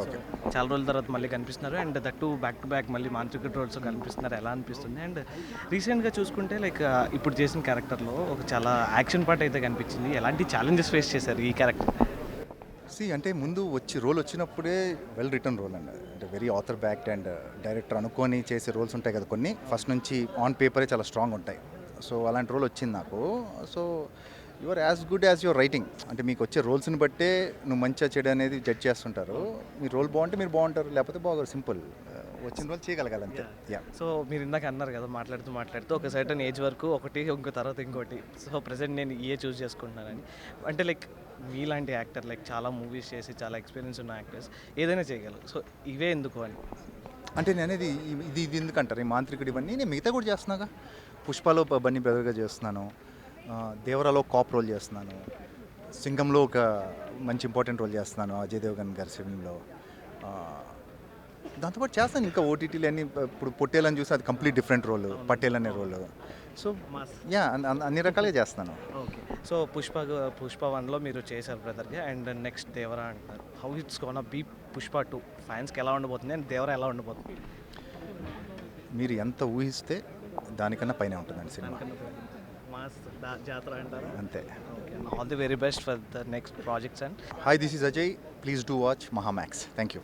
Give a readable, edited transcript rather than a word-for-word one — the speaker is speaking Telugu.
అంత ఓకే. చాలా రోజుల తర్వాత మళ్ళీ కనిపిస్తున్నారు అండ్ దట్ టు బ్యాక్ మళ్ళీ మాంత్రిక రోల్స్ కనిపిస్తున్నారు, ఎలా అనిపిస్తుంది? అండ్ రీసెంట్గా చూసుకుంటే లైక్ ఇప్పుడు చేసిన క్యారెక్టర్లో ఒక చాలా యాక్షన్ పార్ట్ అయితే కనిపించింది. ఎలాంటి ఛాలెంజెస్ ఫేస్ చేశారు ఈ క్యారెక్టర్? అంటే ముందు రోల్ వచ్చినప్పుడే వెల్ రిటర్న్ రోల్ అండి. అంటే very author backed and director అనుకొని చేసే రోల్స్ ఉంటాయి కదా కొన్ని, ఫస్ట్ నుంచి ఆన్ పేపరే చాలా స్ట్రాంగ్ ఉంటాయి. సో అలాంటి రోల్ వచ్చింది నాకు. So you are as good as your writing. అంటే మీకు వచ్చే రోల్స్ని బట్టే నువ్వు మంచిగా చెడు అనేది జడ్జ్ చేస్తుంటారు. మీ రోల్ బాగుంటే మీరు బాగుంటారు, లేకపోతే బాగోరు. సింపుల్. వచ్చిన రోల్ చేయగలగాలి అంతే. యా. సో మీరు ఇందాక అన్నారు కదా, మాట్లాడుతూ ఒక సర్టన్ ఏజ్ వరకు ఒకటి, ఇంకో తర్వాత ఇంకోటి. సో ప్రజెంట్ నేను ఏ చూస్ చేసుకుంటున్నానని అంటే లైక్ మీలాంటి యాక్టర్ లైక్ చాలా మూవీస్ చేసి చాలా ఎక్స్పీరియన్స్ ఉన్న యాక్టర్స్ ఏదైనా చేయగలరు. సో ఇవే ఎందుకు అని అంటే నేను అనేది ఇది ఎందుకంటారు ఈ మాంత్రికుడు ఇవన్నీ నేను మిగతా కూడా చేస్తున్నాగా. పుష్పలో బన్నీ బ్రదర్గా చేస్తున్నాను, దేవరాలో కాప్ రోల్ చేస్తున్నాను, సింగంలో ఒక మంచి ఇంపార్టెంట్ రోల్ చేస్తున్నాను అజయ్ దేవగన్ గారి ఫిల్మ్లో. దాంతోపాటు చేస్తాను ఇంకా ఓటీటీలు అన్ని. ఇప్పుడు పొట్టేలని చూసి అది కంప్లీట్ డిఫరెంట్ రోల్, పటేల్ అనే రోల్. సో యా అన్ని రకాలుగా చేస్తున్నాను. ఓకే. సో పుష్ప 1లో మీరు చేశారు బ్రదర్గా అండ్ నెక్స్ట్ దేవరా అంటున్నారు. How it's gonna be Pushpa 2 ఫ్యాన్స్కి ఎలా ఉండబోతుంది అండ్ దేవరా ఎలా ఉండబోతుంది? మీరు ఎంత ఊహిస్తే దానికన్నా పైన ఉంటుందండి సినిమా. మాస్ జాతర అంటారు అంతే. All the very best for the next projects and hi, this is Ajay. Please do watch మహామాక్స్. Thank you.